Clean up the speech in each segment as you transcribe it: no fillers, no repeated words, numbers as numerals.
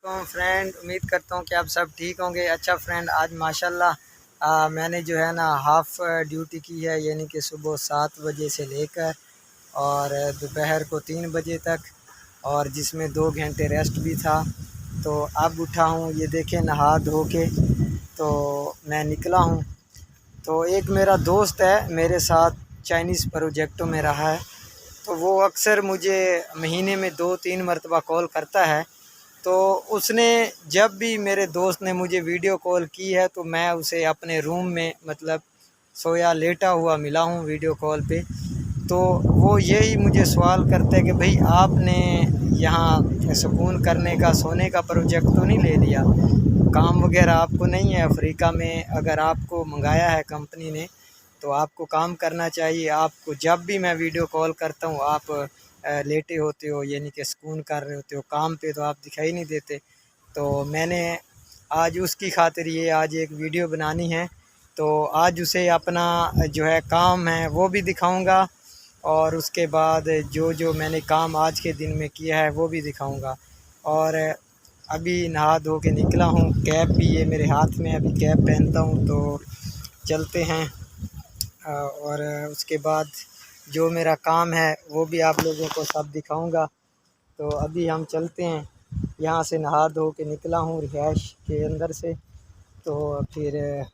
तो फ्रेंड उम्मीद करता हूँ कि आप सब ठीक होंगे। अच्छा फ्रेंड, आज माशाल्लाह मैंने जो है ना हाफ़ ड्यूटी की है, यानी कि सुबह 7 बजे से लेकर और दोपहर को 3 बजे तक, और जिसमें 2 घंटे रेस्ट भी था। तो अब उठा हूँ, ये देखें, नहा धो के तो मैं निकला हूँ। तो एक मेरा दोस्त है मेरे साथ, चाइनीज़ प्रोजेक्टों में रहा है, तो वो अक्सर मुझे महीने में 2-3 मरतबा कॉल करता है। तो उसने जब भी, मेरे दोस्त ने मुझे वीडियो कॉल की है तो मैं उसे अपने रूम में मतलब सोया लेटा हुआ मिला हूँ वीडियो कॉल पे। तो वो यही मुझे सवाल करता है कि भाई आपने यहाँ सुकून करने का, सोने का प्रोजेक्ट तो नहीं ले लिया? काम वगैरह आपको नहीं है अफ्रीका में? अगर आपको मंगाया है कंपनी ने तो आपको काम करना चाहिए। आपको जब भी मैं वीडियो कॉल करता हूँ आप लेटे होते हो, यानी कि सुकून कर रहे होते हो, काम पे तो आप दिखाई नहीं देते। तो मैंने आज उसकी खातिर ये आज एक वीडियो बनानी है। तो आज उसे अपना जो है काम है वो भी दिखाऊंगा, और उसके बाद जो जो मैंने काम आज के दिन में किया है वो भी दिखाऊंगा। और अभी नहा धो के निकला हूँ, कैप भी ये मेरे हाथ में, अभी कैप पहनता हूँ तो चलते हैं। और उसके बाद जो मेरा काम है वो भी आप लोगों को सब दिखाऊंगा। तो अभी हम चलते हैं, यहाँ से नहा धो के निकला हूँ रिहाइश के अंदर से। तो फिर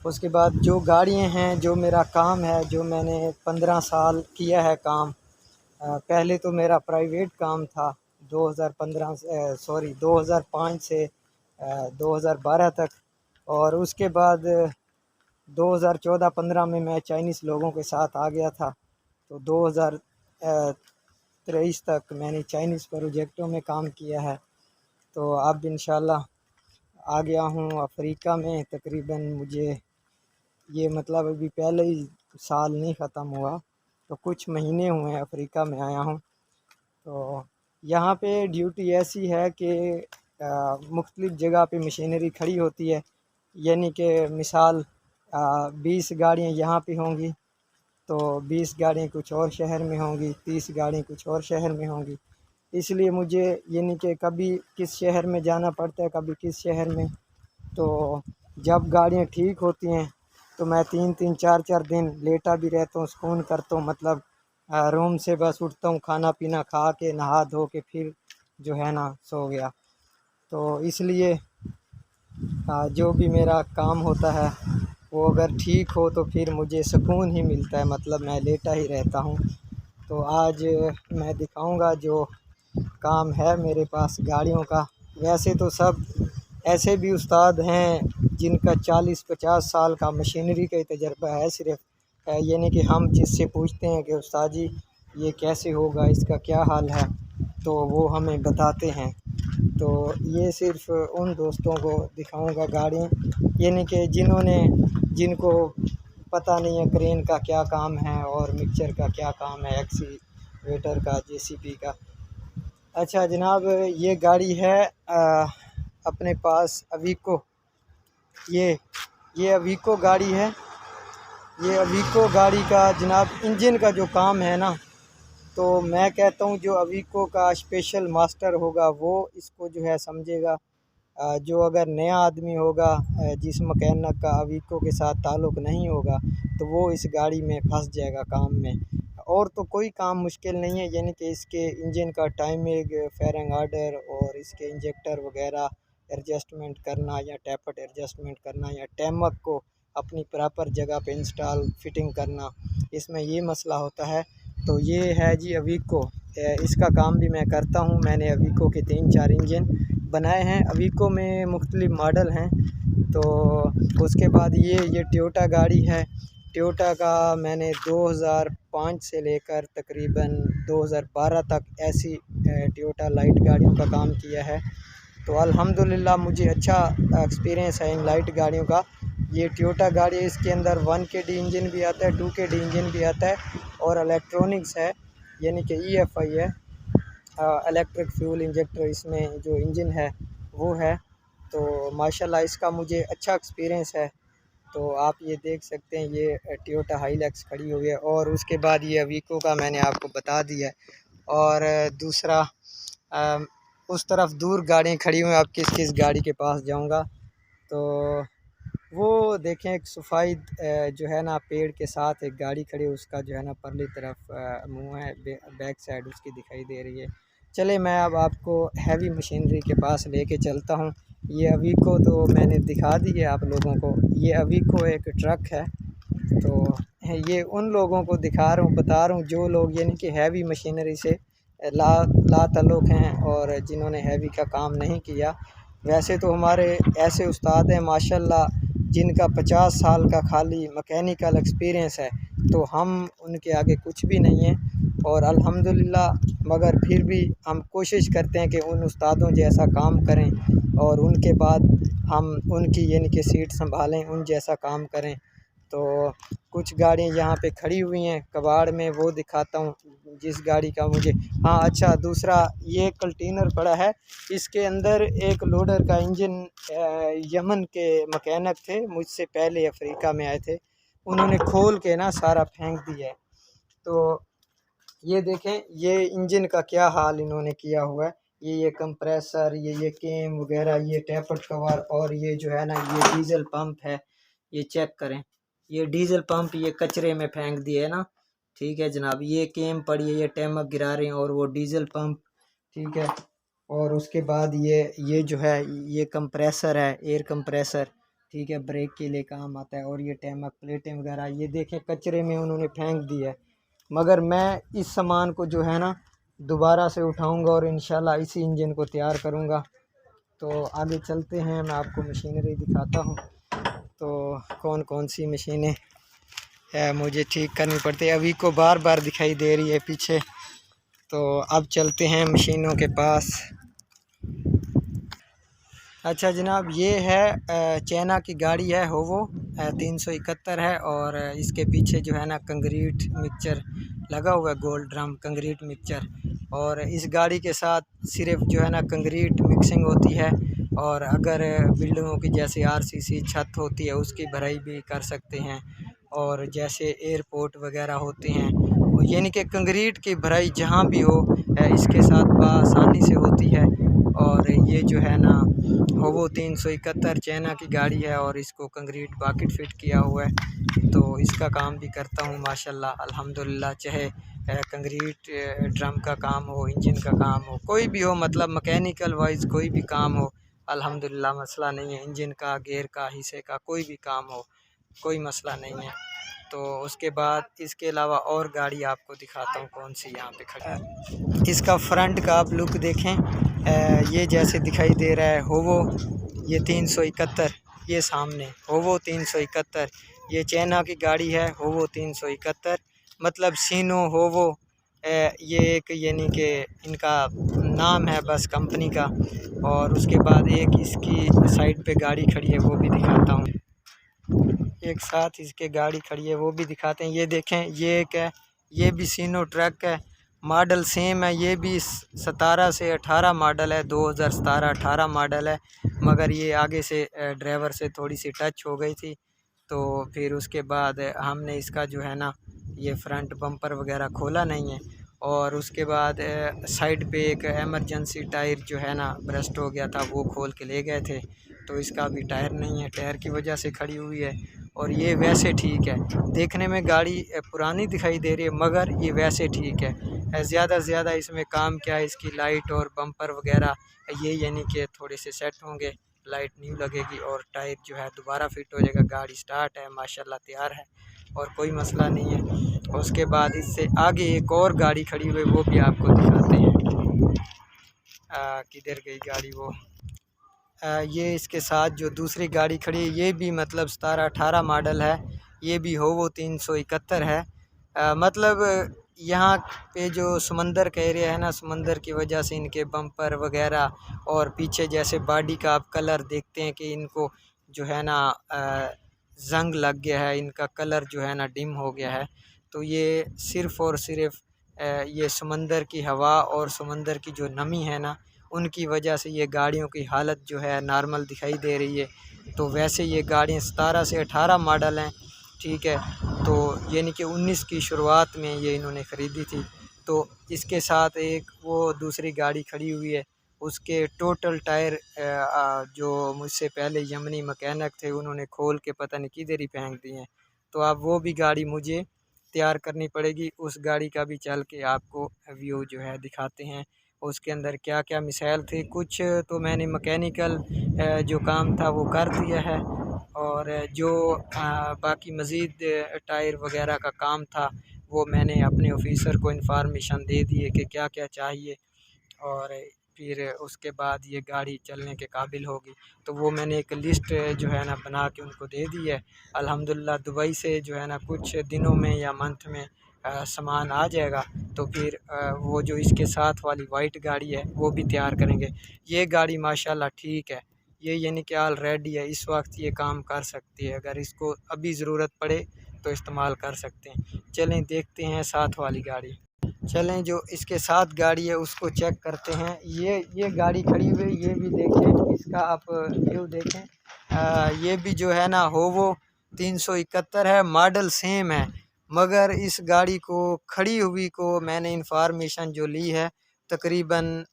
उसके बाद जो गाड़ियाँ हैं, जो मेरा काम है, जो मैंने 15 साल किया है काम। पहले तो मेरा प्राइवेट काम था 2015 से 2005 से 2012 तक, और उसके बाद 2014-15 में मैं चाइनीज़ लोगों के साथ आ गया था। तो 2023 तक मैंने चाइनीज़ प्रोजेक्टों में काम किया है। तो अब इंशाल्लाह आ गया हूँ अफ्रीका में। तकरीबन मुझे ये मतलब अभी पहले ही साल नहीं ख़त्म हुआ, तो कुछ महीने हुए हैं अफ्रीका में आया हूँ। तो यहाँ पे ड्यूटी ऐसी है कि मुख्तलिफ़ जगह पे मशीनरी खड़ी होती है, यानी कि मिसाल 20 गाड़ियाँ यहाँ पे होंगी तो 20 गाड़ियाँ कुछ और शहर में होंगी, 30 गाड़ियाँ कुछ और शहर में होंगी। इसलिए मुझे यानी कि कभी किस शहर में जाना पड़ता है, कभी किस शहर में। तो जब गाड़ियाँ ठीक होती हैं तो मैं 3-3 4-4 दिन लेटा भी रहता हूँ, सुकून करता हूँ। मतलब रूम से बस उठता हूँ, खाना पीना खा के, नहा धो के फिर जो है ना सो गया। तो इसलिए जो भी मेरा काम होता है वो अगर ठीक हो तो फिर मुझे सुकून ही मिलता है, मतलब मैं लेटा ही रहता हूँ। तो आज मैं दिखाऊंगा जो काम है मेरे पास गाड़ियों का। वैसे तो सब ऐसे भी उस्ताद हैं जिनका 40-50 साल का मशीनरी का ही तजर्बा है सिर्फ, यानी कि हम जिससे पूछते हैं कि उस्ताद जी ये कैसे होगा, इसका क्या हाल है, तो वो हमें बताते हैं। तो ये सिर्फ उन दोस्तों को दिखाऊंगा गाड़ियाँ, यानी कि जिनको पता नहीं है क्रेन का क्या काम है और मिक्सर का क्या काम है, एक्सीवेटर का, जेसीबी का। अच्छा जनाब, ये गाड़ी है अपने पास अवीको। ये ये अवीको गाड़ी है। ये अवीको गाड़ी का जनाब इंजन का जो काम है ना, तो मैं कहता हूँ जो अवीको का स्पेशल मास्टर होगा वो इसको जो है समझेगा। जो अगर नया आदमी होगा जिस मैकेनिक का अवीको के साथ ताल्लुक़ नहीं होगा तो वो इस गाड़ी में फंस जाएगा काम में। और तो कोई काम मुश्किल नहीं है, यानी कि इसके इंजन का टाइमिंग, फायरिंग आर्डर और इसके इंजेक्टर वगैरह एडजस्टमेंट करना, या टैपट एडजस्टमेंट करना, या टैमक को अपनी प्रॉपर जगह पे इंस्टॉल फिटिंग करना, इसमें ये मसला होता है। तो ये है जी अवीको, इसका काम भी मैं करता हूँ। मैंने अवीको के 3-4 इंजन बनाए हैं। अवीको में मुख्तलिफ़ मॉडल हैं। तो उसके बाद ये टोयोटा गाड़ी है। टोयोटा का मैंने 2005 से लेकर तकरीबन 2012 तक ऐसी टोयोटा लाइट गाड़ियों का काम किया है। तो अल्हम्दुलिल्लाह मुझे अच्छा एक्सपीरियंस है इन लाइट गाड़ियों का। ये टोयोटा गाड़ी, इसके अंदर 1 केडी इंजन भी आता है, 2 केडी इंजन भी आता है, और इलेक्ट्रॉनिक्स है, यानी कि EFI है, इलेक्ट्रिक फ्यूल इंजेक्टर इसमें जो इंजन है वो है। तो माशाल्लाह इसका मुझे अच्छा एक्सपीरियंस है। तो आप ये देख सकते हैं, ये टोयोटा हाइलक्स खड़ी हुई है। और उसके बाद ये अवीको का मैंने आपको बता दिया है। और दूसरा उस तरफ दूर गाड़ियाँ खड़ी हुई हैं। अब किस किस गाड़ी के पास जाऊँगा। तो वो देखें एक सफ़ाई जो है ना पेड़ के साथ एक गाड़ी खड़ी है, उसका जो है ना परली तरफ मुँह है, बैक साइड उसकी दिखाई दे रही है। चले मैं अब आपको हैवी मशीनरी के पास लेके चलता हूँ। ये अवीको तो मैंने दिखा दी है आप लोगों को। ये अवीको एक ट्रक है, तो ये उन लोगों को दिखा रहा हूँ, बता रहा हूँ जो लोग यानी कि हैवी मशीनरी से ला लाताल्लुक़ हैं और जिन्होंने हैवी का काम नहीं किया। वैसे तो हमारे ऐसे उस्ताद हैं माशाल्लाह जिनका 50 साल का खाली मैकेनिकल एक्सपीरियंस है, तो हम उनके आगे कुछ भी नहीं हैं और अल्हम्दुलिल्लाह। मगर फिर भी हम कोशिश करते हैं कि उन उस्तादों जैसा काम करें और उनके बाद हम उनकी यानी कि सीट संभालें, उन जैसा काम करें। तो कुछ गाड़ियाँ यहाँ पे खड़ी हुई हैं कबाड़ में, वो दिखाता हूँ जिस गाड़ी का मुझे। हाँ अच्छा, दूसरा ये कंटेनर पड़ा है, इसके अंदर एक लोडर का इंजन यमन के मैकेनिक थे मुझसे पहले, अफ्रीका में आए थे, उन्होंने खोल के ना सारा फेंक दिया है। तो ये देखें ये इंजन का क्या हाल इन्होंने किया हुआ है। ये कंप्रेसर, ये केम वगैरह, ये टैपट कवर और ये जो है ना ये डीजल पंप है, ये चेक करें। ये डीजल पंप ये कचरे में फेंक दिए है ना। ठीक है जनाब, ये केम पड़ी है, ये टैमक गिरा रहे हैं और वो डीजल पंप। ठीक है, और उसके बाद ये जो है ये कंप्रेसर है, एयर कंप्रेसर। ठीक है, ब्रेक के लिए काम आता है। और ये टैमक प्लेटें वगैरह ये देखें कचरे में उन्होंने फेंक दिया है। मगर मैं इस सामान को जो है ना दोबारा से उठाऊंगा और इंशाल्लाह इसी इंजन को तैयार करूंगा। तो आगे चलते हैं, मैं आपको मशीनरी दिखाता हूं। तो कौन कौन सी मशीनें है मुझे ठीक करनी पड़ती है, अभी को बार बार दिखाई दे रही है पीछे। तो अब चलते हैं मशीनों के पास। अच्छा जनाब, ये है चाइना की गाड़ी है होवो 371 है और इसके पीछे जो है ना कंक्रीट मिक्सचर लगा हुआ है, गोल्ड ड्रम कंक्रीट मिक्सचर। और इस गाड़ी के साथ सिर्फ जो है ना कंक्रीट मिक्सिंग होती है और अगर बिल्डिंगों की जैसे आरसीसी छत होती है उसकी भराई भी कर सकते हैं। और जैसे एयरपोर्ट वगैरह होते हैं यानी कि कंक्रीट की भराई जहाँ भी हो इसके साथ बआसानी से होती है। और ये जो है ना होवो 371 चाइना की गाड़ी है और इसको कंक्रीट बकेट फिट किया हुआ है। तो इसका काम भी करता हूँ माशाल्लाह अल्हम्दुलिल्लाह। चाहे कंक्रीट ड्रम का काम हो, इंजन का काम हो, कोई भी हो, मतलब मैकेनिकल वाइज कोई भी काम हो अल्हम्दुलिल्लाह मसला नहीं है। इंजन का, गेयर का, हिस्से का कोई भी काम हो, कोई मसला नहीं है। तो उसके बाद इसके अलावा और गाड़ी आपको दिखाता हूँ कौन सी यहाँ पे खड़ी है। इसका फ्रंट का आप लुक देखें, ये जैसे दिखाई दे रहा है होवो ये 371, ये सामने होवो 371, ये चाइना की गाड़ी है होवो 371, मतलब सीनो होवो ये एक यानी कि इनका नाम है बस कंपनी का। और उसके बाद एक इसकी साइड पे गाड़ी खड़ी है वो भी दिखाता हूँ, एक साथ इसके गाड़ी खड़ी है वो भी दिखाते हैं। ये देखें ये एक है, ये भी सीनो ट्रक है, मॉडल सेम है, ये भी 17 से 18 मॉडल है, 2017-18 मॉडल है। मगर ये आगे से ड्राइवर से थोड़ी सी टच हो गई थी, तो फिर उसके बाद हमने इसका जो है ना ये फ्रंट बम्पर वगैरह खोला नहीं है। और उसके बाद साइड पे एक एमरजेंसी टायर जो है ना ब्रस्ट हो गया था, वो खोल के ले गए थे, तो इसका भी टायर नहीं है, टायर की वजह से खड़ी हुई है। और ये वैसे ठीक है, देखने में गाड़ी पुरानी दिखाई दे रही है मगर ये वैसे ठीक है। ज़्यादा से ज़्यादा इसमें काम क्या है, इसकी लाइट और बम्पर वगैरह ये यानी कि थोड़े से सेट होंगे, लाइट न्यू लगेगी और टायर जो है दोबारा फिट हो जाएगा। गाड़ी स्टार्ट है माशाल्लाह, तैयार है और कोई मसला नहीं है। उसके बाद इससे आगे एक और गाड़ी खड़ी हुई वो भी आपको दिखाते हैं। किधर गई गाड़ी वो, ये इसके साथ जो दूसरी गाड़ी खड़ी है ये भी मतलब 17-18 मॉडल है, ये भी होवो 371 है। मतलब यहाँ पे जो समंदर का एरिया है ना, समंदर की वजह से इनके बम्पर वगैरह और पीछे जैसे बॉडी का आप कलर देखते हैं कि इनको जो है ना जंग लग गया है, इनका कलर जो है ना डिम हो गया है। तो ये सिर्फ़ और सिर्फ ये समंदर की हवा और समंदर की जो नमी है ना उनकी वजह से ये गाड़ियों की हालत जो है नॉर्मल दिखाई दे रही है। तो वैसे ये गाड़ियाँ 17 से 18 मॉडल हैं, ठीक है। तो यानी कि 19 की शुरुआत में ये इन्होंने ख़रीदी थी। तो इसके साथ एक वो दूसरी गाड़ी खड़ी हुई है, उसके टोटल टायर जो मुझसे पहले यमनी मैकेनिक थे उन्होंने खोल के पता नहीं किधर ही फेंक दिए हैं। तो अब वो भी गाड़ी मुझे तैयार करनी पड़ेगी। उस गाड़ी का भी चल के आपको व्यू जो है दिखाते हैं, उसके अंदर क्या क्या मिसाइल थे। कुछ तो मैंने मैकेनिकल जो काम था वो कर दिया है, और जो बाकी मज़ीद टायर वगैरह का काम था वो मैंने अपने ऑफिसर को इन्फॉर्मेशन दे दी है कि क्या क्या चाहिए, और फिर उसके बाद ये गाड़ी चलने के काबिल होगी। तो वो मैंने एक लिस्ट जो है ना बना के उनको दे दी है। अल्हम्दुलिल्लाह दुबई से जो है ना कुछ दिनों में या मंथ में सामान आ जाएगा। तो फिर वो जो इसके साथ वाली वाइट गाड़ी है वो भी तैयार करेंगे। ये गाड़ी माशाल्लाह ठीक है, ये यानी कि ऑलरेडी है, इस वक्त ये काम कर सकती है। अगर इसको अभी ज़रूरत पड़े तो इस्तेमाल कर सकते हैं। चलें देखते हैं साथ वाली गाड़ी। चलें जो इसके साथ गाड़ी है उसको चेक करते हैं। ये गाड़ी खड़ी हुई, ये भी देखें, इसका आप व्यू देखें। ये भी जो है ना होवो 371 है, मॉडल सेम है, मगर इस गाड़ी को खड़ी हुई को मैंने इन्फॉर्मेशन जो ली है तकरीबन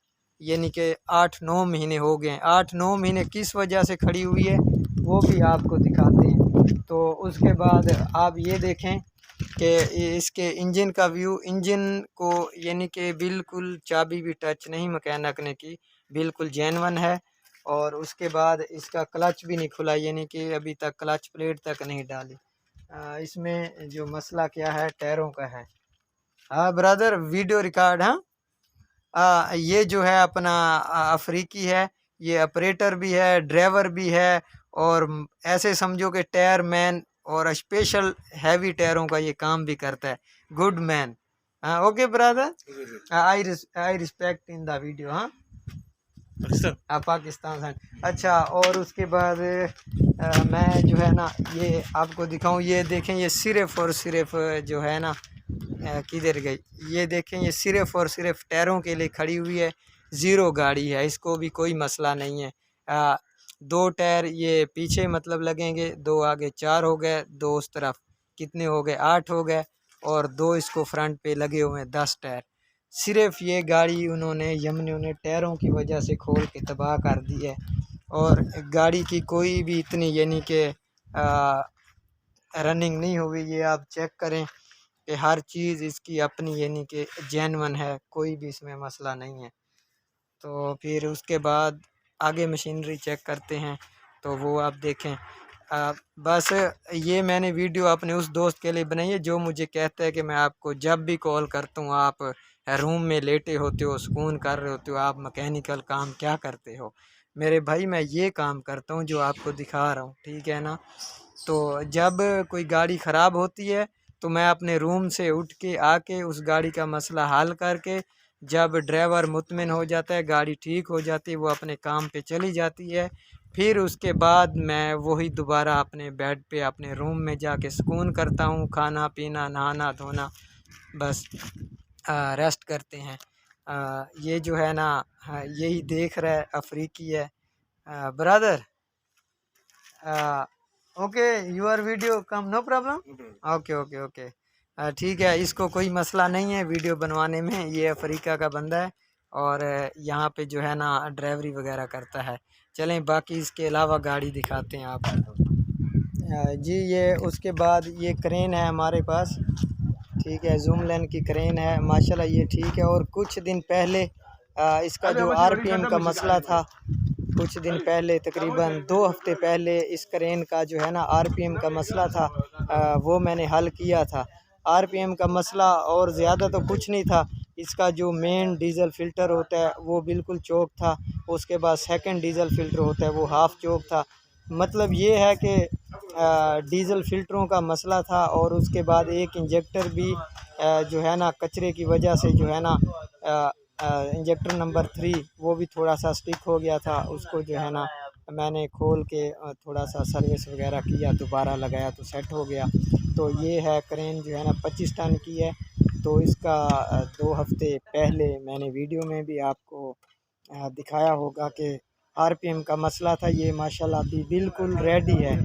यानी कि 8-9 महीने हो गए हैं। 8-9 महीने किस वजह से खड़ी हुई है वो भी आपको दिखाते हैं। तो उसके बाद आप ये देखें कि इसके इंजन का व्यू, इंजन को यानी कि बिल्कुल चाबी भी टच नहीं मैकेनिक ने की, बिल्कुल जेन्युइन है। और उसके बाद इसका क्लच भी नहीं खुला, यानी कि अभी तक क्लच प्लेट तक नहीं डाली। इसमें जो मसला क्या है टायरों का है। हाँ ब्रदर, वीडियो रिकॉर्ड। हाँ, ये जो है अपना अफ्रीकी है, ये ऑपरेटर भी है, ड्राइवर भी है, और ऐसे समझो कि टायर मैन, और स्पेशल हैवी टायरों का ये काम भी करता है। Good man. हाँ okay brother, I respect in the video. हाँ पाकिस्तान से। अच्छा, और उसके बाद मैं जो है ना ये आपको दिखाऊं, ये देखें, ये सिर्फ़ और सिर्फ जो है ना किधर गई, ये देखें, ये सिर्फ़ और सिर्फ टायरों के लिए खड़ी हुई है। ज़ीरो गाड़ी है, इसको भी कोई मसला नहीं है। 2 टायर ये पीछे मतलब लगेंगे, 2 आगे, 4 हो गए, 2 उस तरफ, कितने हो गए, 8 हो गए, और 2 इसको फ्रंट पे लगे हुए हैं, 10 टायर। सिर्फ ये गाड़ी उन्होंने यमनियों ने टायरों की वजह से खोल के तबाह कर दी है। और गाड़ी की कोई भी इतनी यानी कि रनिंग नहीं हुई। ये आप चेक करें कि हर चीज़ इसकी अपनी यानी कि जेन्युइन है, कोई भी इसमें मसला नहीं है। तो फिर उसके बाद आगे मशीनरी चेक करते हैं, तो वो आप देखें। बस ये मैंने वीडियो अपने उस दोस्त के लिए बनाई है जो मुझे कहता है कि मैं आपको जब भी कॉल करता हूँ आप रूम में लेटे होते हो, सुकून कर रहे होते हो, आप मैकेनिकल काम क्या करते हो। मेरे भाई मैं ये काम करता हूँ जो आपको दिखा रहा हूँ, ठीक है ना। तो जब कोई गाड़ी ख़राब होती है तो मैं अपने रूम से उठ के आके उस गाड़ी का मसला हल करके, जब ड्राइवर मुतमिन हो जाता है, गाड़ी ठीक हो जाती है, वो अपने काम पे चली जाती है, फिर उसके बाद मैं वही दोबारा अपने बेड पे अपने रूम में जाके सुकून करता हूँ, खाना पीना नहाना धोना, बस रेस्ट करते हैं। ये जो है ना, हाँ, यही देख रहा है अफ्रीकी है brother. Okay, your video come, no problem. Okay okay okay, ठीक है, इसको कोई मसला नहीं है वीडियो बनवाने में। ये अफ्रीका का बंदा है, और यहाँ पे जो है ना ड्राइवरी वगैरह करता है। चलें बाकी इसके अलावा गाड़ी दिखाते हैं आपको। जी, ये उसके बाद ये क्रेन है हमारे पास, ठीक है, जूम लेन की क्रेन है माशाल्लाह, ये ठीक है। और कुछ दिन पहले इसका जो आरपीएम का मसला था, कुछ दिन पहले तकरीबन 2 हफ्ते पहले इस क्रेन का जो है ना आरपीएम का मसला था, वो मैंने हल किया था। आरपीएम का मसला और ज़्यादा तो कुछ नहीं था, इसका जो मेन डीज़ल फ़िल्टर होता है वो बिल्कुल चोक था, उसके बाद सेकंड डीज़ल फ़िल्टर होता है वो हाफ़ चोक था। मतलब ये है कि डीज़ल फ़िल्टरों का मसला था, और उसके बाद एक इंजेक्टर भी जो है ना कचरे की वजह से जो है ना इंजेक्टर नंबर 3 वो भी थोड़ा सा स्टिक हो गया था, उसको जो है ना मैंने खोल के थोड़ा सा सर्विस वगैरह किया, दोबारा लगाया तो सेट हो गया। तो ये है क्रेन जो है ना 25 टन की है। तो इसका 2 हफ्ते पहले मैंने वीडियो में भी आपको दिखाया होगा कि आरपीएम का मसला था। ये माशाल्लाह अभी बिल्कुल रेडी है,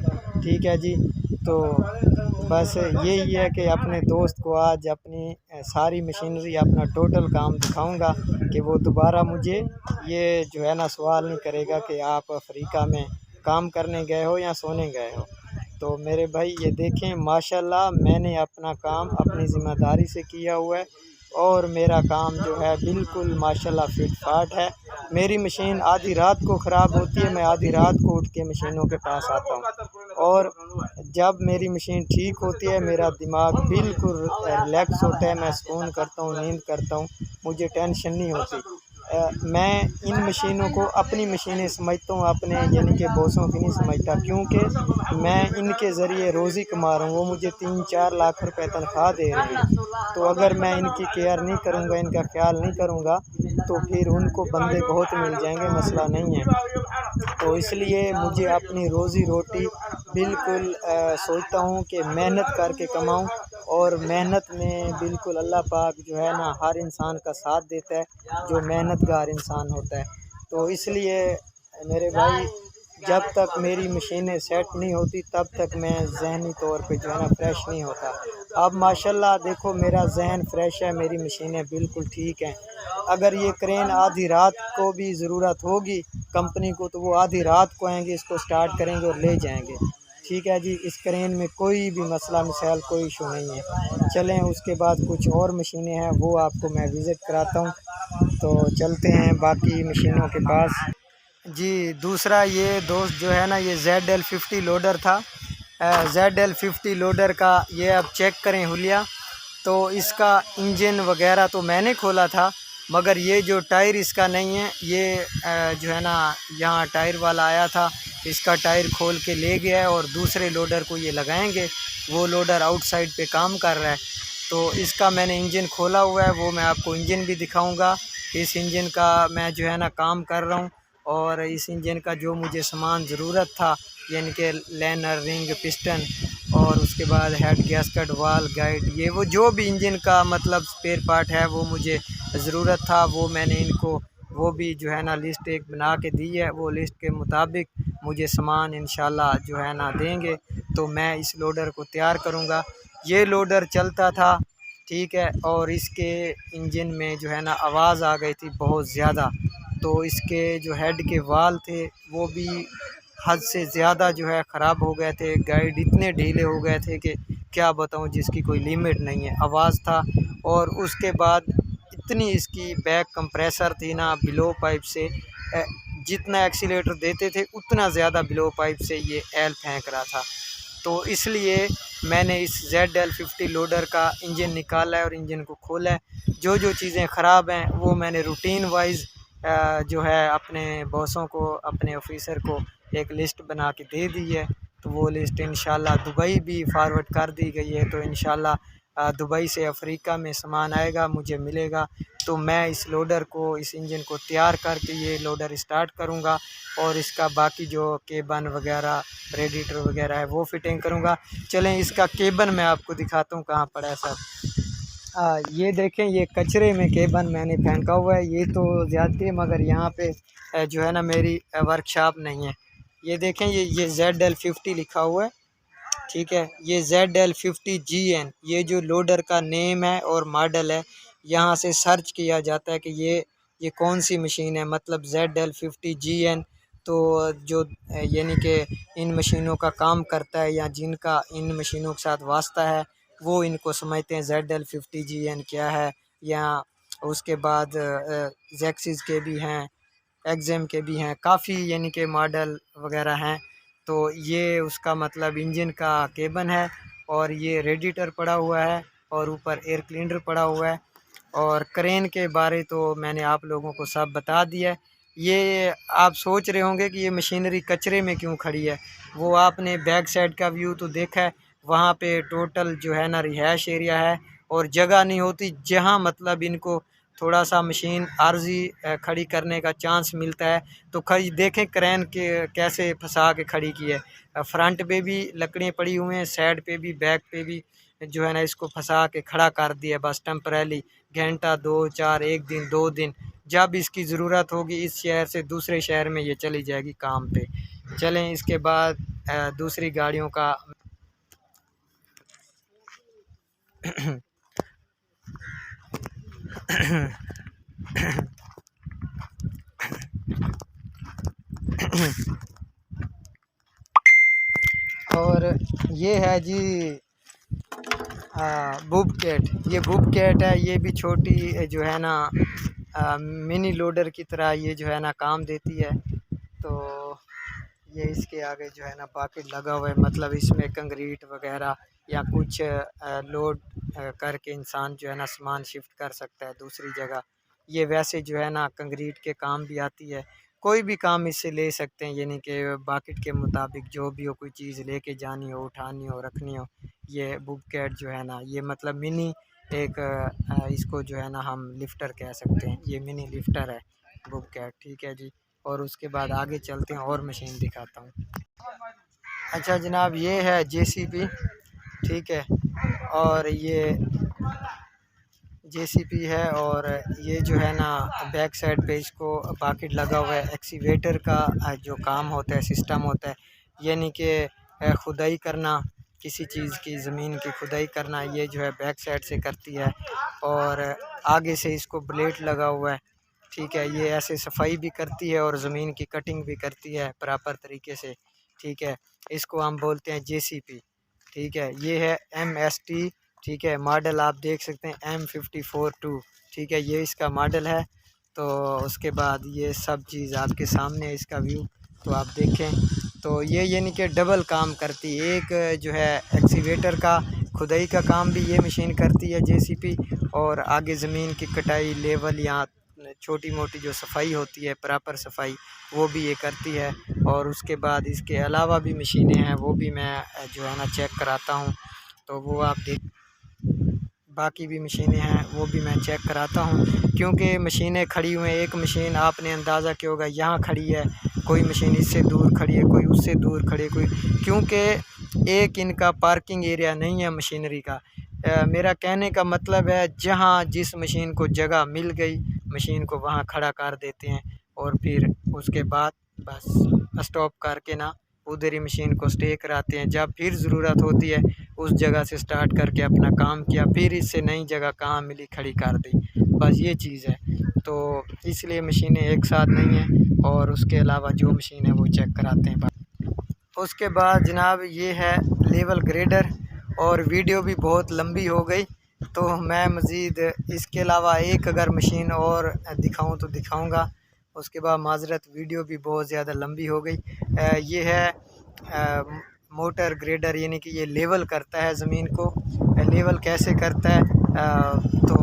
ठीक है जी। तो बस यही है कि अपने दोस्त को आज अपनी सारी मशीनरी अपना टोटल काम दिखाऊंगा कि वो दोबारा मुझे ये जो है ना सवाल नहीं करेगा कि आप अफ्रीका में काम करने गए हो या सोने गए हो। तो मेरे भाई ये देखें माशाल्लाह मैंने अपना काम अपनी ज़िम्मेदारी से किया हुआ है और मेरा काम जो है बिल्कुल माशाल्लाह फिट फाट है। मेरी मशीन आधी रात को ख़राब होती है, मैं आधी रात को उठ के मशीनों के पास आता हूँ और जब मेरी मशीन ठीक होती है मेरा दिमाग बिल्कुल रिलैक्स होता है, मैं सुकून करता हूँ, नींद करता हूँ, मुझे टेंशन नहीं होती। मैं इन मशीनों को अपनी मशीनें समझता हूँ, अपने यानी कि बॉसों की नहीं समझता, क्योंकि मैं इनके ज़रिए रोज़ी कमा रहा हूँ। वो मुझे 3-4 लाख रुपए तनख्वाह दे रहे हैं, तो अगर मैं इनकी केयर नहीं करूँगा, इनका ख्याल नहीं करूँगा तो फिर उनको बंदे बहुत मिल जाएंगे, मसला नहीं है। तो इसलिए मुझे अपनी रोज़ी रोटी बिल्कुल सोचता हूँ कि मेहनत करके कमाऊँ और मेहनत में बिल्कुल अल्लाह पाक जो है ना हर इंसान का साथ देता है जो मेहनतगार इंसान होता है। तो इसलिए मेरे भाई जब तक मेरी मशीनें सेट नहीं होती तब तक मैं ज़हनी तौर पे जो है ना फ्रेश नहीं होता। अब माशाल्लाह देखो मेरा ज़हन फ्रेश है, मेरी मशीनें बिल्कुल ठीक हैं। अगर ये क्रेन आधी रात को भी ज़रूरत होगी कंपनी को तो वो आधी रात को आएंगे, इसको स्टार्ट करेंगे और ले जाएंगे। ठीक है जी, इस क्रेन में कोई भी मसला मसाइल कोई इशू नहीं है। चलें उसके बाद कुछ और मशीनें हैं वो आपको मैं विज़िट कराता हूँ, तो चलते हैं बाकी मशीनों के पास। जी दूसरा ये दोस्त जो है ना ये ZL50 लोडर था। ZL50 लोडर का ये अब चेक करें हुलिया, तो इसका इंजन वगैरह तो मैंने खोला था मगर ये जो टायर इसका नहीं है, ये जो है ना यहाँ टायर वाला आया था, इसका टायर खोल के ले गया है और दूसरे लोडर को ये लगाएंगे। वो लोडर आउटसाइड पे काम कर रहा है, तो इसका मैंने इंजन खोला हुआ है, वो मैं आपको इंजन भी दिखाऊंगा। इस इंजन का मैं जो है ना काम कर रहा हूँ और इस इंजन का जो मुझे सामान ज़रूरत था यानी कि लैनर, रिंग, पिस्टन और उसके बाद हेड गैस्केट, वाल गाइड, ये वो जो भी इंजन का मतलब स्पेयर पार्ट है वो मुझे ज़रूरत था, वो मैंने इनको वो भी जो है ना लिस्ट एक बना के दी है। वो लिस्ट के मुताबिक मुझे सामान इंशाल्लाह जो है ना देंगे, तो मैं इस लोडर को तैयार करूँगा। ये लोडर चलता था ठीक है, और इसके इंजन में जो है ना आवाज़ आ गई थी बहुत ज़्यादा, तो इसके जो हेड के वाल थे वो भी हद से ज़्यादा जो है ख़राब हो गए थे। गाइड इतने ढीले हो गए थे कि क्या बताऊं, जिसकी कोई लिमिट नहीं है। आवाज़ था और उसके बाद इतनी इसकी बैक कंप्रेसर थी ना बिलो पाइप से, जितना एक्सीलेटर देते थे उतना ज़्यादा बिलो पाइप से ये एल फेंक रहा था। तो इसलिए मैंने इस ZL50 लोडर का इंजन निकाला है और इंजन को खोला है। जो जो चीज़ें ख़राब हैं वो मैंने रूटीन वाइज जो है अपने बॉसों को, अपने ऑफिसर को एक लिस्ट बना के दे दी है। तो वो लिस्ट इंशाल्लाह दुबई भी फारवर्ड कर दी गई है, तो इंशाल्लाह दुबई से अफ्रीका में सामान आएगा, मुझे मिलेगा। तो मैं इस लोडर को, इस इंजन को तैयार करके ये लोडर स्टार्ट करूँगा और इसका बाकी जो केबन वगैरह, रेडिएटर वगैरह है वो फिटिंग करूँगा। चलें इसका केबन मैं आपको दिखाता हूँ कहाँ पड़ा है सर। ये देखें, ये कचरे में केबन मैंने फेंका हुआ है। ये तो ज़्यादती है मगर यहाँ पे जो है ना मेरी वर्कशॉप नहीं है। ये देखें, ये ZL50 लिखा हुआ है ठीक है, ये ZL50GN ये जो लोडर का नेम है और मॉडल है। यहाँ से सर्च किया जाता है कि ये कौन सी मशीन है, मतलब ZL50GN। तो जो यानी कि इन मशीनों का काम करता है या जिनका इन मशीनों के साथ वास्ता है वो इनको समझते हैं ZL50GN क्या है। या उसके बाद जैक्सिस के भी हैं, एग्ज़ाम के भी हैं, काफ़ी यानी कि मॉडल वगैरह हैं। तो ये उसका मतलब इंजन का केबन है और ये रेडिएटर पड़ा हुआ है और ऊपर एयर क्लीनर पड़ा हुआ है। और क्रेन के बारे तो मैंने आप लोगों को सब बता दिया है। ये आप सोच रहे होंगे कि ये मशीनरी कचरे में क्यों खड़ी है, वो आपने बैक साइड का व्यू तो देखा है, वहाँ पे टोटल जो है ना रिहाइश एरिया है और जगह नहीं होती जहाँ मतलब इनको थोड़ा सा मशीन आर्जी खड़ी करने का चांस मिलता है। तो खड़ी देखें क्रेन के कैसे फंसा के खड़ी की है, फ्रंट पे भी लकड़ियाँ पड़ी हुई हैं, साइड पे भी, बैक पे भी जो है ना इसको फंसा के खड़ा कर दिया बस टेम्परेली। घंटा 2-4, 1 दिन 2 दिन, जब इसकी ज़रूरत होगी इस शहर से दूसरे शहर में ये चली जाएगी काम पे। चलें इसके बाद दूसरी गाड़ियों का और ये है जी बुब कैट। ये बुब कैट है, ये भी छोटी जो है ना मिनी लोडर की तरह ये जो है ना काम देती है। तो ये इसके आगे जो है ना पॉकेट लगा हुआ है, मतलब इसमें कंक्रीट वगैरह या कुछ लोड करके इंसान जो है ना सामान शिफ्ट कर सकता है दूसरी जगह। ये वैसे जो है ना कंक्रीट के काम भी आती है, कोई भी काम इससे ले सकते हैं, यानी कि बकेट के मुताबिक जो भी हो, कोई चीज़ लेके जानी हो, उठानी हो, रखनी हो। ये बुब कैट जो है ना ये मतलब मिनी एक इसको जो है ना हम लिफ्टर कह सकते हैं, ये मिनी लिफ्टर है बुब कैट, ठीक है जी। और उसके बाद आगे चलते हैं और मशीन दिखाता हूँ। अच्छा जनाब, ये है जेसीबी, ठीक है। और ये जेसीबी है, और ये जो है ना बैक साइड पे इसको बकेट लगा हुआ है। एक्सीवेटर का जो काम होता है, सिस्टम होता है, यानी कि खुदाई करना, किसी चीज़ की ज़मीन की खुदाई करना, ये जो है बैक साइड से करती है। और आगे से इसको ब्लेड लगा हुआ है, ठीक है। ये ऐसे सफाई भी करती है और ज़मीन की कटिंग भी करती है प्रॉपर तरीके से, ठीक है। इसको हम बोलते हैं जेसीबी, ठीक है। ये है MST, ठीक है। मॉडल आप देख सकते हैं M54-2, ठीक है, ये इसका मॉडल है। तो उसके बाद ये सब चीज़ आपके सामने है, इसका व्यू तो आप देखें। तो ये यानी कि डबल काम करती है, एक जो है एक्सीवेटर का खुदाई का काम भी ये मशीन करती है जेसीबी, और आगे ज़मीन की कटाई, लेवल या छोटी मोटी जो सफाई होती है, प्रॉपर सफाई, वो भी ये करती है। और उसके बाद इसके अलावा भी मशीनें हैं, वो भी मैं जो है ना चेक कराता हूँ। तो वो आप देख, बाकी भी मशीनें हैं वो भी मैं चेक कराता हूँ, क्योंकि मशीनें खड़ी हुई हैं। एक मशीन आपने अंदाज़ा किया होगा यहाँ खड़ी है, कोई मशीन इससे दूर खड़ी है, कोई उससे दूर खड़ी है, कोई, क्योंकि एक इनका पार्किंग एरिया नहीं है मशीनरी का। मेरा कहने का मतलब है जहाँ जिस मशीन को जगह मिल गई, मशीन को वहाँ खड़ा कर देते हैं, और फिर उसके बाद बस स्टॉप करके ना उधर ही मशीन को स्टे कराते हैं। जब फिर ज़रूरत होती है उस जगह से स्टार्ट करके अपना काम किया, फिर इससे नई जगह कहाँ मिली खड़ी कर दी, बस ये चीज़ है। तो इसलिए मशीनें एक साथ नहीं हैं, और उसके अलावा जो मशीन है वो चेक कराते हैं। उसके बाद जनाब ये है लेवल ग्रेडर, और वीडियो भी बहुत लंबी हो गई, तो मैं मज़ीद इसके अलावा एक अगर मशीन और दिखाऊं तो दिखाऊंगा। उसके बाद माजरत, वीडियो भी बहुत ज़्यादा लंबी हो गई। ये है मोटर ग्रेडर, यानी कि ये लेवल करता है ज़मीन को। लेवल कैसे करता है तो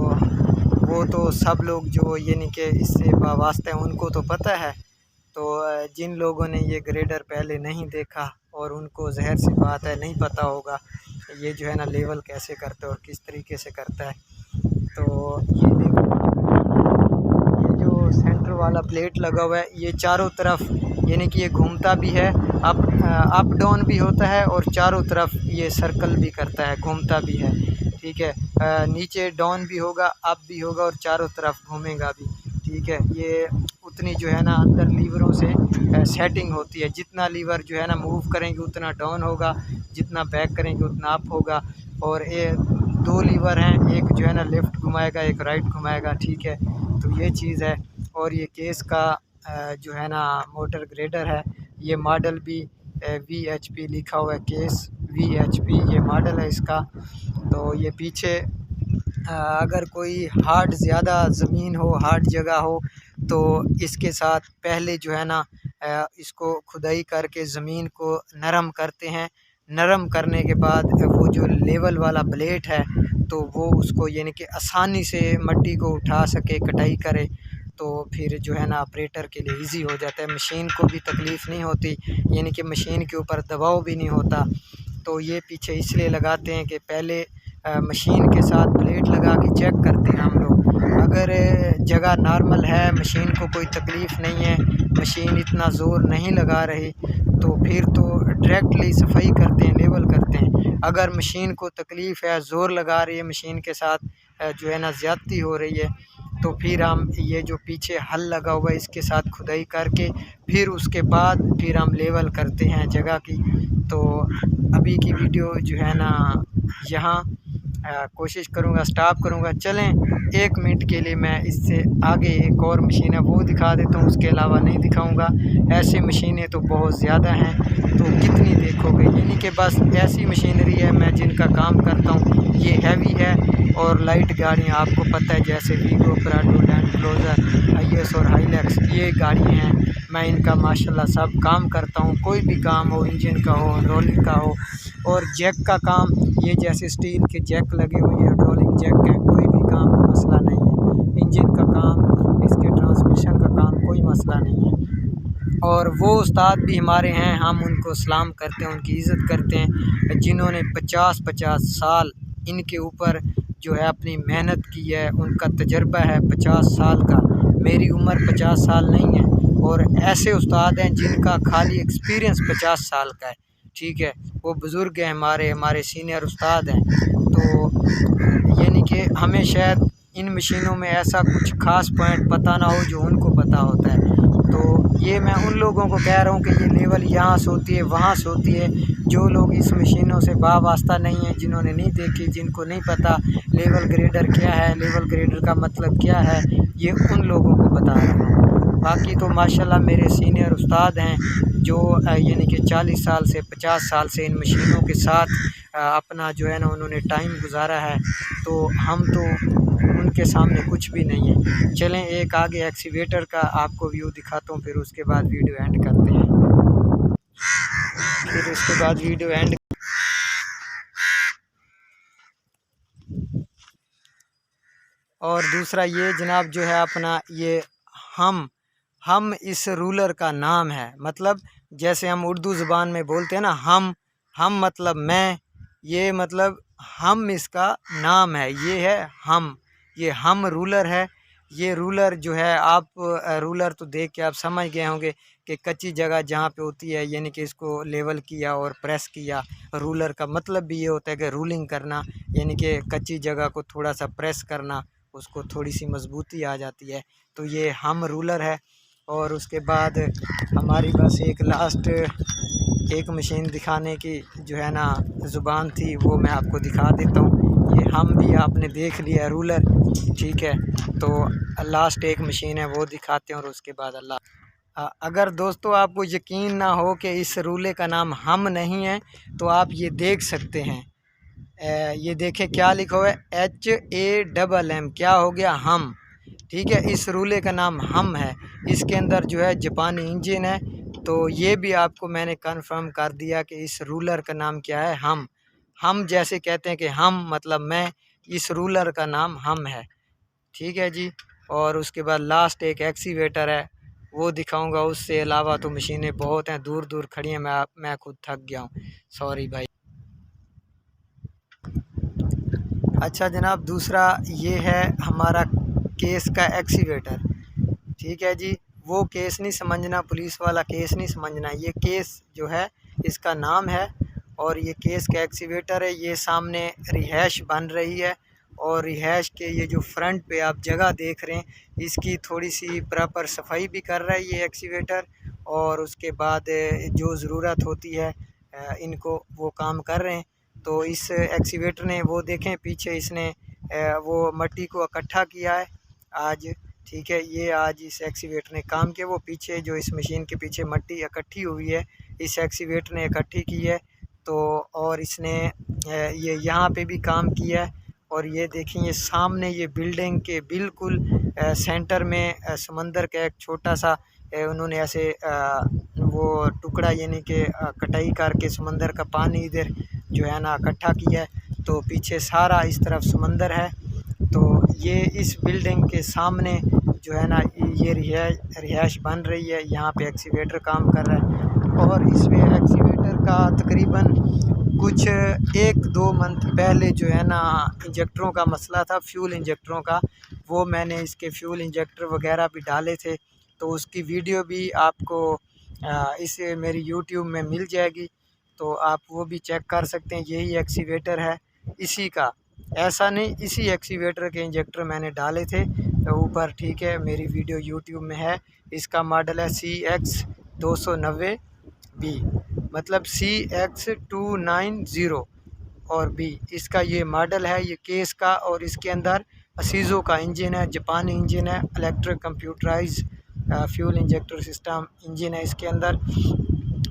वो तो सब लोग जो यानी कि इससे वास्ते हैं उनको तो पता है। तो जिन लोगों ने ये ग्रेडर पहले नहीं देखा और उनको ज़हर सी बात है नहीं पता होगा ये जो है ना लेवल कैसे करता है और किस तरीके से करता है। तो ये जो सेंटर वाला प्लेट लगा हुआ है, ये चारों तरफ यानी कि ये घूमता भी है, अप डाउन भी होता है, और चारों तरफ ये सर्कल भी करता है, घूमता भी है, ठीक है। नीचे डाउन भी होगा, अप भी होगा, और चारों तरफ घूमेगा भी, ठीक है। ये उतनी जो है ना अंदर लीवरों से सेटिंग होती है, जितना लीवर जो है ना मूव करेंगे उतना डाउन होगा, जितना बैक करेंगे उतना अप होगा। और ये दो लीवर हैं, एक जो है ना लेफ़्ट घुमाएगा, एक राइट घुमाएगा, ठीक है। तो ये चीज़ है। और ये केस का जो है ना मोटर ग्रेडर है, ये मॉडल भी VHP लिखा हुआ है, केस VHP ये मॉडल है इसका। तो ये पीछे अगर कोई हार्ड ज़्यादा ज़मीन हो, हार्ड जगह हो, तो इसके साथ पहले जो है ना इसको खुदाई करके ज़मीन को नरम करते हैं। नरम करने के बाद वो जो लेवल वाला ब्लेड है, तो वो उसको यानी कि आसानी से मट्टी को उठा सके, कटाई करे, तो फिर जो है ना ऑपरेटर के लिए इजी हो जाता है, मशीन को भी तकलीफ़ नहीं होती, यानी कि मशीन के ऊपर दबाव भी नहीं होता। तो ये पीछे इसलिए लगाते हैं कि पहले मशीन के साथ प्लेट लगा के चेक करते हैं हम लोग। अगर जगह नॉर्मल है, मशीन को कोई तकलीफ़ नहीं है, मशीन इतना ज़ोर नहीं लगा रही, तो फिर तो डायरेक्टली सफाई करते हैं, लेवल करते हैं। अगर मशीन को तकलीफ़ है, ज़ोर लगा रही है, मशीन के साथ जो है ना ज़्यादती हो रही है, तो फिर हम ये जो पीछे हल लगा हुआ है इसके साथ खुदाई करके फिर उसके बाद फिर हम लेवल करते हैं जगह की। तो अभी की वीडियो जो है ना यहाँ कोशिश करूँगा, स्टॉप करूँगा। चलें 1 मिनट के लिए मैं इससे आगे एक और मशीन है वो दिखा देता हूँ, उसके अलावा नहीं दिखाऊँगा। ऐसी मशीनें तो बहुत ज़्यादा हैं, तो कितनी देखोगे। यानी कि बस ऐसी मशीनरी है मैं जिनका काम करता हूँ। ये हैवी है और लाइट गाड़ियाँ आपको पता है, जैसे वीगो, प्राडो, लैंड क्लोज़र, आईएस और हाइलैक्स, ये गाड़ियाँ हैं। मैं इनका माशाल्लाह सब काम करता हूँ। कोई भी काम हो, इंजन का हो, हाइड्रोलिक का हो, और जैक का काम, ये जैसे स्टील के जैक लगे हुए हैं, हाइड्रोलिक जैक है, कोई भी काम का मसला नहीं है। इंजन का काम, इसके ट्रांसमिशन का काम, कोई मसला नहीं है। और वो उस्ताद भी हमारे हैं, हम उनको सलाम करते हैं, उनकी इज़्ज़त करते हैं, जिन्होंने 50-50 साल इनके ऊपर जो है अपनी मेहनत की है। उनका तजर्बा है 50 साल का, मेरी उम्र 50 साल नहीं है। और ऐसे उस्ताद हैं जिनका खाली एक्सपीरियंस 50 साल का है, ठीक है। वो बुज़ुर्ग हैं, हमारे सीनियर उस्ताद हैं। तो यानी कि हमें शायद इन मशीनों में ऐसा कुछ ख़ास पॉइंट पता ना हो जो उनको पता होता है। तो ये मैं उन लोगों को कह रहा हूँ कि ये लेवल यहाँ से होती है, वहाँ से होती है। जो लोग इस मशीनों से वास्ता नहीं है, जिन्होंने नहीं देखी, जिनको नहीं पता लेवल ग्रेडर क्या है, लेवल ग्रेडर का मतलब क्या है, ये उन लोगों को बता रहा हूँ। बाकी तो माशाल्लाह मेरे सीनियर उस्ताद हैं जो यानी कि 40 साल से 50 साल से इन मशीनों के साथ अपना जो है ना उन्होंने टाइम गुजारा है। तो हम तो उनके सामने कुछ भी नहीं है। चलें एक आगे एक्सीवेटर का आपको व्यू दिखाता हूँ, फिर उसके बाद वीडियो एंड करते हैं। और दूसरा ये जनाब जो है अपना ये हम इस रूलर का नाम है। मतलब जैसे हम उर्दू ज़ुबान में बोलते हैं ना, हम मतलब मैं, ये मतलब हम इसका नाम है, ये है हम, ये हम रूलर है। ये रूलर जो है आप रूलर तो देख के आप समझ गए होंगे कि कच्ची जगह जहाँ पे होती है, यानी कि इसको लेवल किया और प्रेस किया। रूलर का मतलब भी ये होता है कि रूलिंग करना, यानी कि कच्ची जगह को थोड़ा सा प्रेस करना, उसको थोड़ी सी मजबूती आ जाती है। तो ये हम रूलर है। और उसके बाद हमारी बस एक लास्ट एक मशीन दिखाने की जो है ना ज़ुबान थी, वो मैं आपको दिखा देता हूँ। ये हम भी आपने देख लिया रूलर, ठीक है। तो लास्ट एक मशीन है वो दिखाते हैं और उसके बाद अगर दोस्तों आपको यकीन ना हो कि इस रूले का नाम हम नहीं है, तो आप ये देख सकते हैं। ये देखें क्या लिखा हुआ है, HAMM, क्या हो गया, हम, ठीक है। इस रूले का नाम हम है। इसके अंदर जो है जापानी इंजन है। तो ये भी आपको मैंने कंफर्म कर दिया कि इस रूलर का नाम क्या है, हम जैसे कहते हैं कि हम मतलब मैं, इस रूलर का नाम हम है, ठीक है जी। और उसके बाद लास्ट एक एक्सीवेटर है वो दिखाऊंगा। उससे अलावा तो मशीनें बहुत हैं, दूर दूर खड़ी हैं, मैं खुद थक गया हूँ, सॉरी भाई। अच्छा जनाब, दूसरा ये है हमारा केस का एक्सीवेटर, ठीक है जी। वो केस नहीं समझना, पुलिस वाला केस नहीं समझना, ये केस जो है इसका नाम है। और ये केस का एक्सीवेटर है। ये सामने रिहाइश बन रही है, और रिहाइश के ये जो फ्रंट पे आप जगह देख रहे हैं, इसकी थोड़ी सी प्रॉपर सफाई भी कर रहा है ये एक्सीवेटर। और उसके बाद जो ज़रूरत होती है इनको वो काम कर रहे हैं। तो इस एक्सीवेटर ने वो देखें पीछे इसने वो मट्टी को इकट्ठा किया है आज, ठीक है। ये आज इस एक्सीवेटर ने काम किया। वो पीछे जो इस मशीन के पीछे मट्टी इकट्ठी हुई है, इस एक्सीवेटर ने इकट्ठी की है। तो और इसने ये यहाँ पे भी काम किया है। और ये देखें, ये सामने ये बिल्डिंग के बिल्कुल सेंटर में समंदर का एक छोटा सा उन्होंने ऐसे वो टुकड़ा, यानी कि कटाई करके समंदर का पानी इधर जो है ना इकट्ठा किया है। तो पीछे सारा इस तरफ समंदर है। तो ये इस बिल्डिंग के सामने जो है ना ये रिहाइश बन रही है, यहाँ पे एक्सीवेटर काम कर रहा है। और इसमें एक्सीवेटर का तकरीबन कुछ 1-2 मंथ पहले जो है ना इंजेक्टरों का मसला था, फ्यूल इंजेक्टरों का। वो मैंने इसके फ्यूल इंजेक्टर वगैरह भी डाले थे, तो उसकी वीडियो भी आपको इस मेरी यूट्यूब में मिल जाएगी, तो आप वो भी चेक कर सकते हैं। यही एक्सीवेटर है इसी का, ऐसा नहीं, इसी एक्सीवेटर के इंजेक्टर मैंने डाले थे ऊपर, ठीक है। मेरी वीडियो यूट्यूब में है। इसका मॉडल है CX290B, मतलब CX290, और बी। इसका ये मॉडल है, ये केस का, और इसके अंदर असीज़ो का इंजन है, जापानी इंजन है, electric computerize fuel injector system engine है इसके अंदर।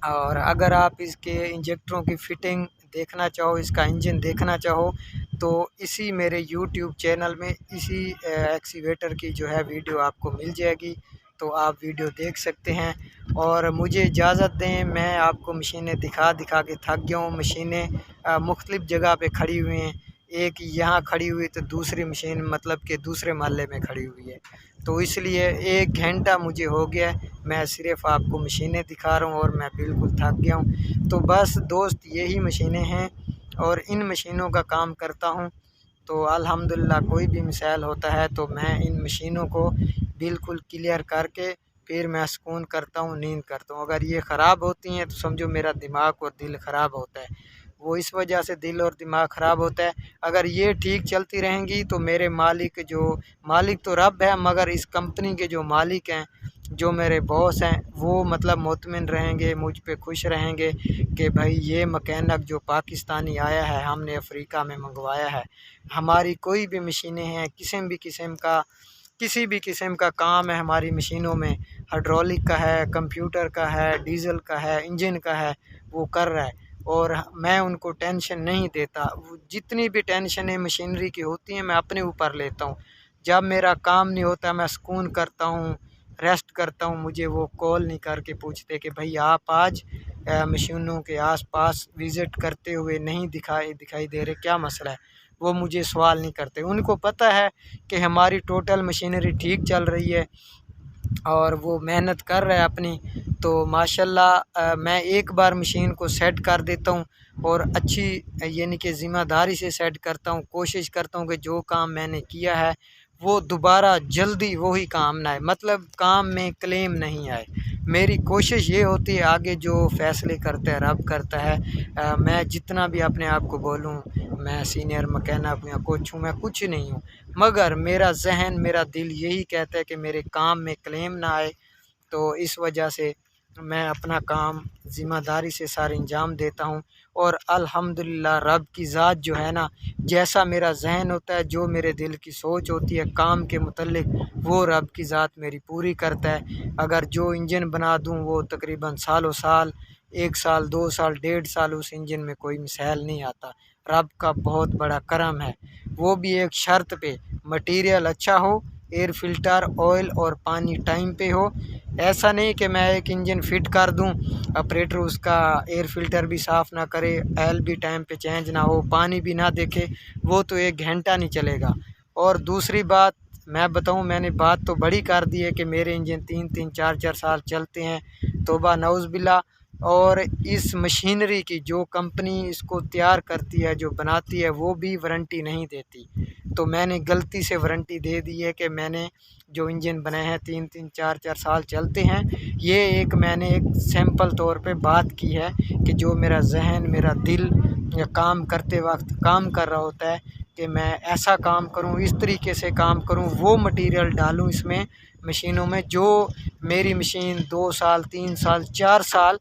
और अगर आप इसके इंजेक्टरों की फ़िटिंग देखना चाहो, इसका इंजन देखना चाहो, तो इसी मेरे यूट्यूब चैनल में इसी एक्सीवेटर की जो है वीडियो आपको मिल जाएगी, तो आप वीडियो देख सकते हैं। और मुझे इजाज़त दें, मैं आपको मशीनें दिखा दिखा के थक गया हूँ। मशीनें मुख्तलिफ़ जगह पे खड़ी हुई हैं, एक यहाँ खड़ी हुई तो दूसरी मशीन मतलब कि दूसरे महल्ले में खड़ी हुई है, तो इसलिए 1 घंटा मुझे हो गया है, मैं सिर्फ़ आपको मशीनें दिखा रहा हूँ और मैं बिल्कुल थक गया हूँ। तो बस दोस्त, यही मशीनें हैं और इन मशीनों का काम करता हूँ। तो अल्हम्दुलिल्लाह कोई भी मिसाइल होता है तो मैं इन मशीनों को बिल्कुल क्लियर करके फिर मैं सुकून करता हूँ, नींद करता हूँ। अगर ये ख़राब होती हैं तो समझो मेरा दिमाग और दिल ख़राब होता है, वो इस वजह से दिल और दिमाग ख़राब होता है। अगर ये ठीक चलती रहेंगी तो मेरे मालिक तो रब है, मगर इस कंपनी के जो मालिक हैं, जो मेरे बॉस हैं, वो मतलब मुतमिन रहेंगे, मुझ पे खुश रहेंगे कि भाई ये मैकेनिक जो पाकिस्तानी आया है, हमने अफ्रीका में मंगवाया है। हमारी कोई भी मशीनें हैं, किसी भी किस्म का काम है हमारी मशीनों में, हाइड्रोलिक का है, कंप्यूटर का है, डीज़ल का है, इंजन का है, वो कर रहा है। और मैं उनको टेंशन नहीं देता, जितनी भी टेंशनें मशीनरी की होती हैं मैं अपने ऊपर लेता हूँ। जब मेरा काम नहीं होता मैं सुकून करता हूँ, रेस्ट करता हूँ, मुझे वो कॉल नहीं करके पूछते कि भाई आप आज मशीनों के आसपास विज़िट करते हुए नहीं दिखाई दे रहे, क्या मसला है। वो मुझे सवाल नहीं करते, उनको पता है कि हमारी टोटल मशीनरी ठीक चल रही है और वो मेहनत कर रहा है अपनी। तो माशाल्लाह मैं एक बार मशीन को सेट कर देता हूँ और अच्छी यानी कि ज़िम्मेदारी से सेट करता हूँ, कोशिश करता हूँ कि जो काम मैंने किया है वो दोबारा जल्दी वही काम ना आए, मतलब काम में क्लेम नहीं आए। मेरी कोशिश ये होती है, आगे जो फ़ैसले करता है रब करता है। मैं जितना भी अपने आप को बोलूँ मैं सीनियर मैकेनिक या कुछ हूँ, मैं कुछ नहीं हूँ, मगर मेरा ज़हन, मेरा दिल यही कहता है कि मेरे काम में क्लेम ना आए। तो इस वजह से मैं अपना काम ज़िम्मेदारी से सारे अंजाम देता हूँ। और अल्हम्दुलिल्लाह रब की ज़ात जो है ना, जैसा मेरा ज़हन होता है, जो मेरे दिल की सोच होती है काम के मुतल्लिक, वो रब की ज़ात मेरी पूरी करता है। अगर जो इंजन बना दूँ वो तकरीबन सालों साल, 1 साल, 2 साल, 1.5 साल उस इंजन में कोई मिसाइल नहीं आता। रब का बहुत बड़ा करम है, वो भी एक शर्त पे, मटीरियल अच्छा हो, एयर फ़िल्टर, ऑयल और पानी टाइम पे हो। ऐसा नहीं कि मैं एक इंजन फ़िट कर दूं, ऑपरेटर उसका एयर फ़िल्टर भी साफ़ ना करे, ऑयल भी टाइम पे चेंज ना हो, पानी भी ना देखे, वो तो 1 घंटा नहीं चलेगा। और दूसरी बात मैं बताऊं, मैंने बात तो बड़ी कर दी है कि मेरे इंजन 3-3, 4-4 साल चलते हैं, तौबा नौज़-बिल्लाह। और इस मशीनरी की जो कंपनी इसको तैयार करती है, जो बनाती है, वो भी वारंटी नहीं देती। तो मैंने गलती से वारंटी दे दी है कि मैंने जो इंजन बनाए हैं 3-3, 4-4 साल चलते हैं। ये मैंने एक सैंपल तौर पे बात की है कि जो मेरा ज़हन, मेरा दिल या काम करते वक्त काम कर रहा होता है कि मैं ऐसा काम करूं, इस तरीके से काम करूं, वो मटेरियल डालूं इसमें मशीनों में, जो मेरी मशीन 2 साल, 3 साल, 4 साल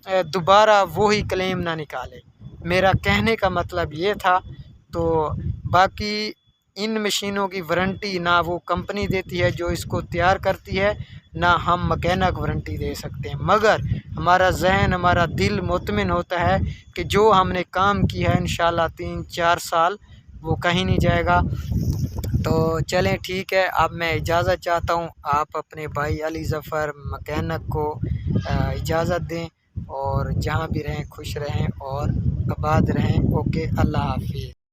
दोबारा वही क्लेम ना निकाले। मेरा कहने का मतलब ये था। तो बाकी इन मशीनों की वारंटी ना वो कंपनी देती है जो इसको तैयार करती है, ना हम मैकेनिक वारंटी दे सकते हैं, मगर हमारा ज़हन, हमारा दिल मुतमिन होता है कि जो हमने काम किया है इंशाल्लाह 3-4 साल वो कहीं नहीं जाएगा। तो चलें ठीक है, अब मैं इजाज़त चाहता हूँ, आप अपने भाई अली ज़फ़र मैकेनिक को इजाज़त दें और जहाँ भी रहें खुश रहें और आबाद रहें। ओके, अल्लाह हाफ़िज़।